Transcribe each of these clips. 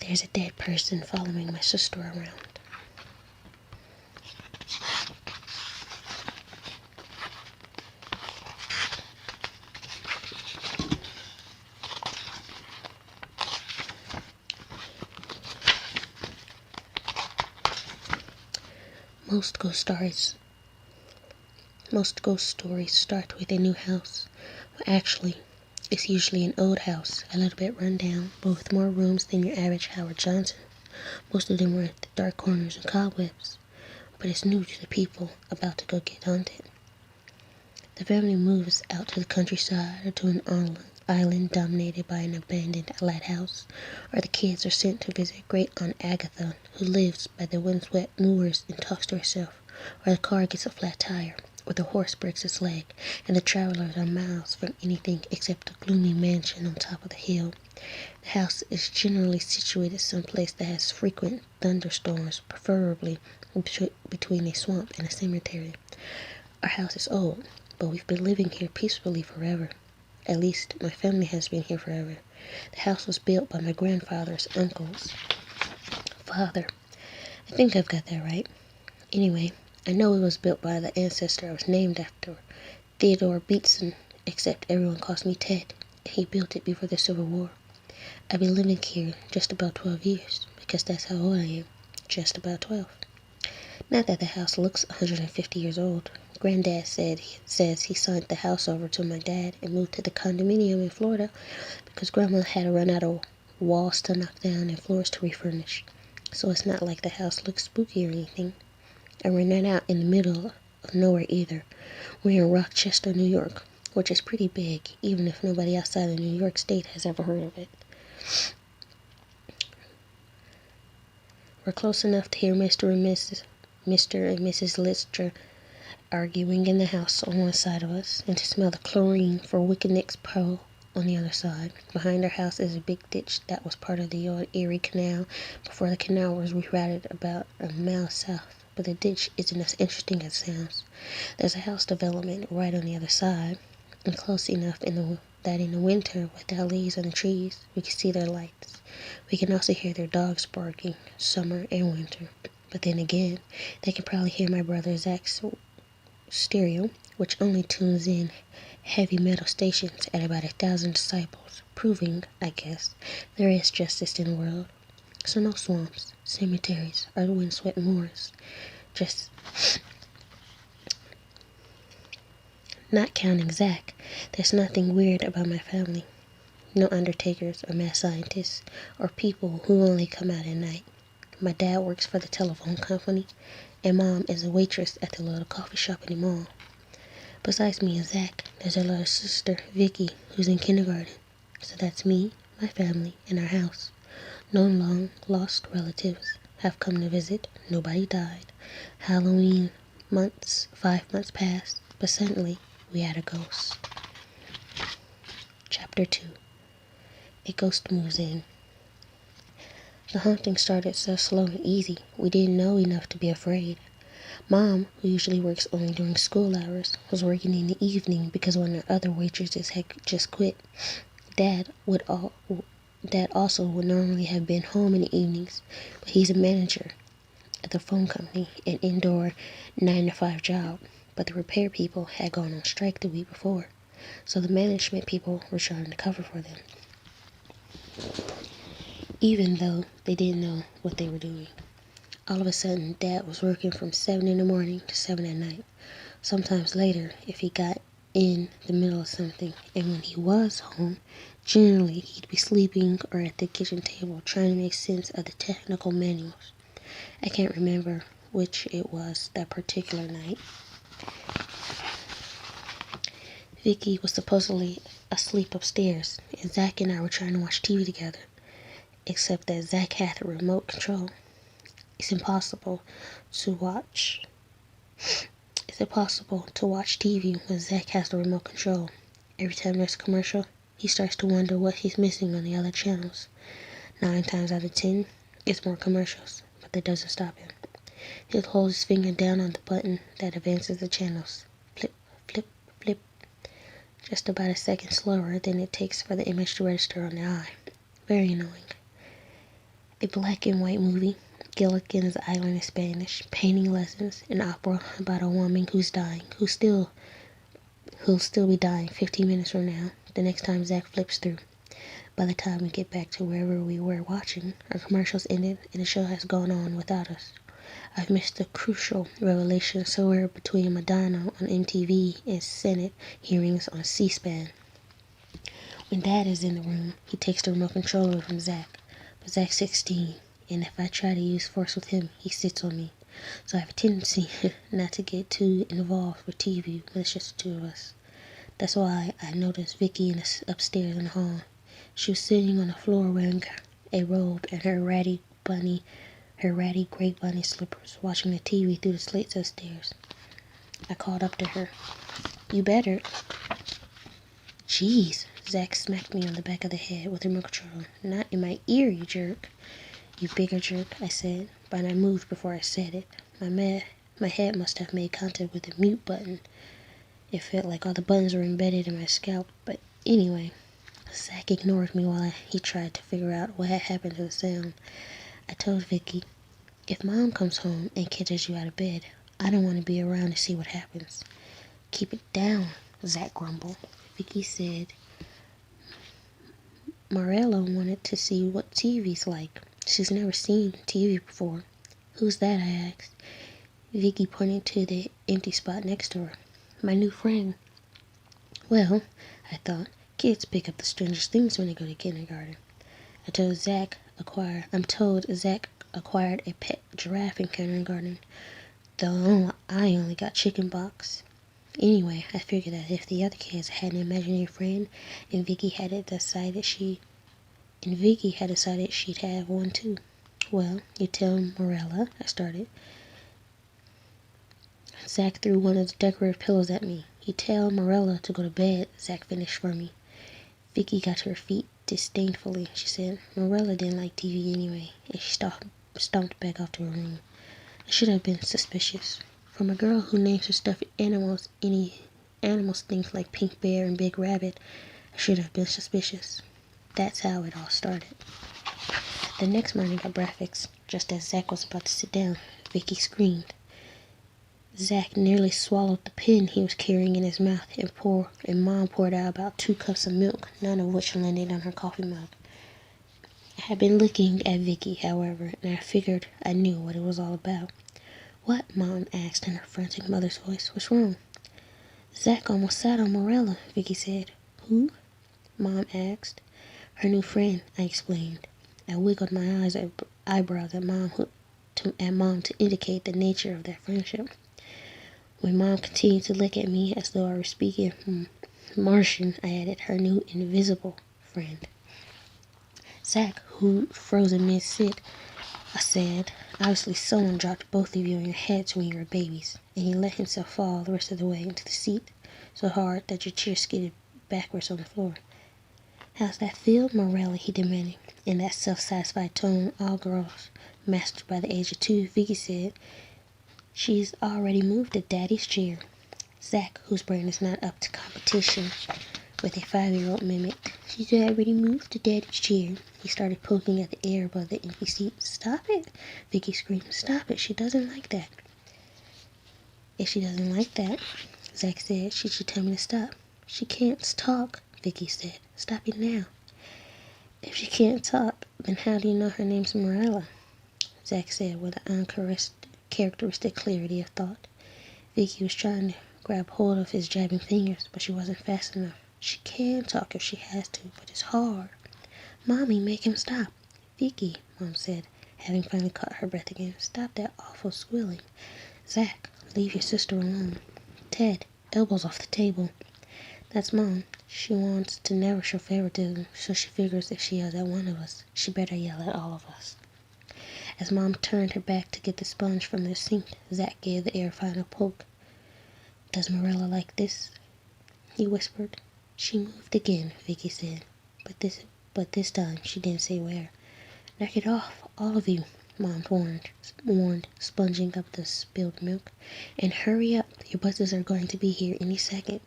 There's a dead person following my sister around. Most ghost stories start with a new house. Well, actually, it's usually an old house, a little bit run down, but with more rooms than your average Howard Johnson. Most of them were at the dark corners and cobwebs, but it's new to the people about to go get haunted. The family moves out to the countryside or to an island dominated by an abandoned lighthouse, or the kids are sent to visit Great Aunt Agatha, who lives by the windswept moors and talks to herself, or the car gets a flat tire, or the horse breaks its leg, and the travelers are miles from anything except a gloomy mansion on top of the hill. The house is generally situated someplace that has frequent thunderstorms, preferably between a swamp and a cemetery. Our house is old, but we've been living here peacefully forever. At least, my family has been here forever. The house was built by my grandfather's uncle's father. I think I've got that right. Anyway, I know it was built by the ancestor I was named after, Theodore Beatson, except everyone calls me Ted, and he built it before the Civil War. I've been living here just about 12 years, because that's how old I am, just about 12. Not that the house looks 150 years old. Granddad says he signed the house over to my dad and moved to the condominium in Florida because Grandma had to run out of walls to knock down and floors to refurnish. So it's not like the house looks spooky or anything. And we're not out in the middle of nowhere either. We're in Rochester, New York, which is pretty big, even if nobody outside of New York State has ever heard of it. We're close enough to hear Mr. and Mrs. Lister arguing in the house on one side of us, and to smell the chlorine for Wicked Nick's pearl on the other side. Behind our house is a big ditch that was part of the old Erie Canal before the canal was rerouted about a mile south. But the ditch isn't as interesting as it sounds. There's a house development right on the other side, and close enough that in the winter, without leaves on the trees, we can see their lights. We can also hear their dogs barking, summer and winter. But then again, they can probably hear my brother Zach's stereo, which only tunes in heavy metal stations at about 1,000 decibels, proving, I guess, there is justice in the world. So no swamps, cemeteries, or windswept moors. Just not counting Zach, there's nothing weird about my family. No undertakers or mad scientists, or people who only come out at night. My dad works for the telephone company, and Mom is a waitress at the little coffee shop in the mall. Besides me and Zach, there's our little sister, Vicky, who's in kindergarten. So that's me, my family, and our house. No long-lost relatives have come to visit. Nobody died. Halloween 5 months passed, but suddenly we had a ghost. Chapter 2. A ghost moves in. The haunting started so slow and easy, we didn't know enough to be afraid. Mom, who usually works only during school hours, was working in the evening because one of the other waitresses had just quit. Dad also would normally have been home in the evenings, but he's a manager at the phone company, an indoor 9-to-5 job. But the repair people had gone on strike the week before, so the management people were trying to cover for them, even though they didn't know what they were doing. All of a sudden, Dad was working from 7 in the morning to 7 at night, sometimes later if he got in the middle of something, and when he was home, generally he'd be sleeping or at the kitchen table trying to make sense of the technical manuals. I can't remember which it was that particular night. Vicky was supposedly asleep upstairs, and Zach and I were trying to watch TV together, except that Zach had the remote control. It's impossible to watch TV when Zach has the remote control. Every time there's a commercial, he starts to wonder what he's missing on the other channels. 9 times out of 10, it's more commercials, but that doesn't stop him. He'll hold his finger down on the button that advances the channels. Flip, flip, flip. Just about a second slower than it takes for the image to register on the eye. Very annoying. A black and white movie, Gilligan's Island in Spanish, painting lessons, an opera about a woman who's dying, who'll still be dying 15 minutes from now, the next time Zach flips through. By the time we get back to wherever we were watching, our commercials ended and the show has gone on without us. I've missed the crucial revelation somewhere between Madonna on MTV and Senate hearings on C-SPAN. When Dad is in the room, he takes the remote control away from Zach. But Zach's 16, and if I try to use force with him, he sits on me. So I have a tendency not to get too involved with TV when it's just the two of us. That's why I noticed Vicky upstairs in the hall. She was sitting on the floor wearing a robe and her ratty gray bunny slippers, watching the TV through the slates upstairs. I called up to her. "You better." "Jeez," Zach smacked me on the back of the head with the remote control. "Not in my ear, you jerk." "You bigger jerk," I said, but I moved before I said it. My head must have made contact with the mute button. It felt like all the buttons were embedded in my scalp, but anyway. Zach ignored me while he tried to figure out what had happened to the sound. I told Vicky, "If Mom comes home and catches you out of bed, I don't want to be around to see what happens." "Keep it down," Zach grumbled. Vicky said, "Marella wanted to see what TV's like. She's never seen TV before." "Who's that?" I asked. Vicky pointed to the empty spot next to her. "My new friend." Well, I thought, kids pick up the strangest things when they go to kindergarten. I'm told Zach acquired a pet giraffe in kindergarten, though I only got chicken pox. Anyway, I figured that if the other kids had an imaginary friend, and Vicky had decided she'd have one too. "Well, you tell Marella," I started. Zach threw one of the decorative pillows at me. "You tell Marella to go to bed," Zach finished for me. Vicky got to her feet disdainfully. She said Marella didn't like TV anyway, and she stomped back off to her room. I should have been suspicious. From a girl who names her stuffed animals things like Pink Bear and Big Rabbit, I should have been suspicious. That's how it all started. The next morning at breakfast, just as Zach was about to sit down, Vicky screamed. Zach nearly swallowed the pen he was carrying in his mouth, and Mom poured out about 2 cups of milk, none of which landed on her coffee mug. I had been looking at Vicky, however, and I figured I knew what it was all about. "What?" Mom asked in her frantic mother's voice. "What's wrong?" "Zach almost sat on Marella," Vicky said. "Who?" Mom asked. "Her new friend," I explained. I wiggled my eyebrows at Mom to indicate the nature of their friendship. When Mom continued to look at me as though I were speaking Martian, I added, "Her new invisible friend." "Zach, who frozen mid-sit," I said. "Obviously someone dropped both of you on your heads when you were babies, and he let himself fall the rest of the way into the seat, so hard that your chair skidded backwards on the floor." "How's that feel, Marella?" he demanded. In that self-satisfied tone all girls mastered by the age of 2, Vicky said, "She's already moved to Daddy's chair." Zach, whose brain is not up to competition with a 5-year-old, mimicked, "She's already moved to Daddy's chair." He started poking at the air above the empty seat. "Stop it!" Vicky screamed. "Stop it! She doesn't like that." "If she doesn't like that," Zach said, "she should tell me to stop." "She can't talk," Vicky said. "Stop it now." "If she can't talk, then how do you know her name's Marella?" Zach said with an uncharacteristic clarity of thought. Vicky was trying to grab hold of his jabbing fingers, but she wasn't fast enough. "She can talk if she has to, but it's hard." "Mommy, make him stop." "Vicky," Mom said, having finally caught her breath again, "stop that awful squealing." "Zach, leave your sister alone." "Ted, elbows off the table." "That's Mom. She wants to never show favoritism, so she figures if she yells at one of us, she better yell at all of us." As Mom turned her back to get the sponge from the sink, Zach gave the air a final poke. "Does Marilla like this?" he whispered. "She moved again," Vicky said, but this time she didn't say where. "Knock it off, all of you," Mom warned, sponging up the spilled milk. "And hurry up, your buses are going to be here any second."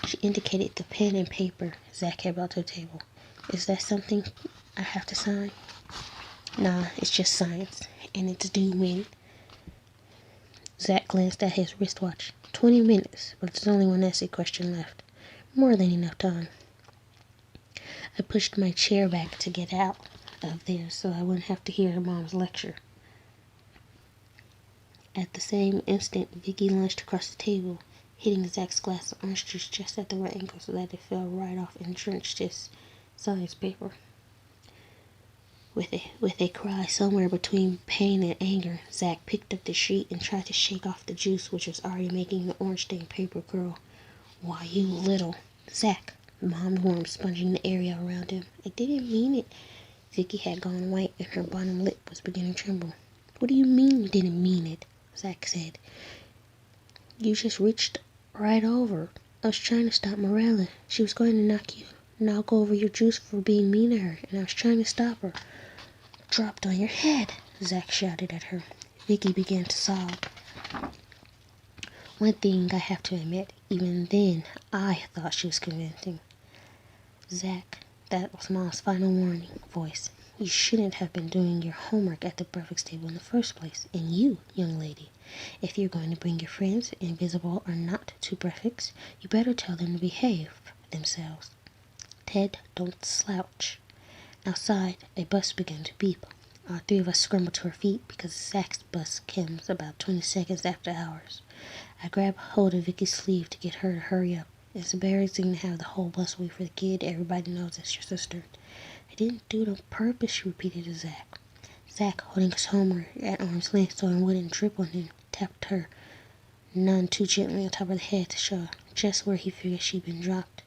She indicated the pen and paper Zach had brought to the table. "Is that something I have to sign?" Nah, it's just science, and it's due when Zach glanced at his wristwatch. 20 minutes, but there's only one essay question left. More than enough time. I pushed my chair back to get out of there so I wouldn't have to hear her mom's lecture. At the same instant, Vicky lunged across the table, hitting Zach's glass of orange juice just at the right angle so that it fell right off and drenched his science paper. With a cry somewhere between pain and anger, Zach picked up the sheet and tried to shake off the juice, which was already making the orange-stained paper curl. Why, you little... Zach, Mom warned, sponging the area around him. I didn't mean it. Vicky had gone white and her bottom lip was beginning to tremble. What do you mean you didn't mean it? Zach said. You just reached right over. I was trying to stop Morella. She was going to knock over your juice for being mean to her, and I was trying to stop her. Dropped on your head, Zach shouted at her. Vicky began to sob. One thing I have to admit, even then, I thought she was convincing. Zach, that was Mom's final warning voice. You shouldn't have been doing your homework at the breakfast table in the first place. And you, young lady, if you're going to bring your friends, invisible or not, to breakfast, you better tell them to behave themselves. Ted, don't slouch. Outside, a bus began to beep. All three of us scrambled to our feet because Zach's bus comes about 20 seconds after ours. I grabbed hold of Vicky's sleeve to get her to hurry up. It's embarrassing to have the whole bus wait for the kid everybody knows it's your sister. I didn't do it on purpose, she repeated to Zach. Zach, holding his homework at arm's length so it wouldn't drip on him, tapped her none too gently on top of the head to show just where he figured she'd been dropped.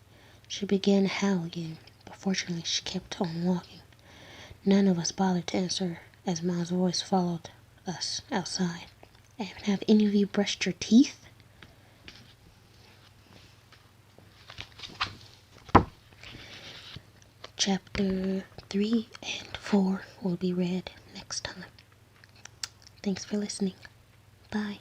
She began to howl again, but fortunately she kept on walking. None of us bothered to answer as Mom's voice followed us outside. Have any of you brushed your teeth? Chapter 3 and 4 will be read next time. Thanks for listening. Bye.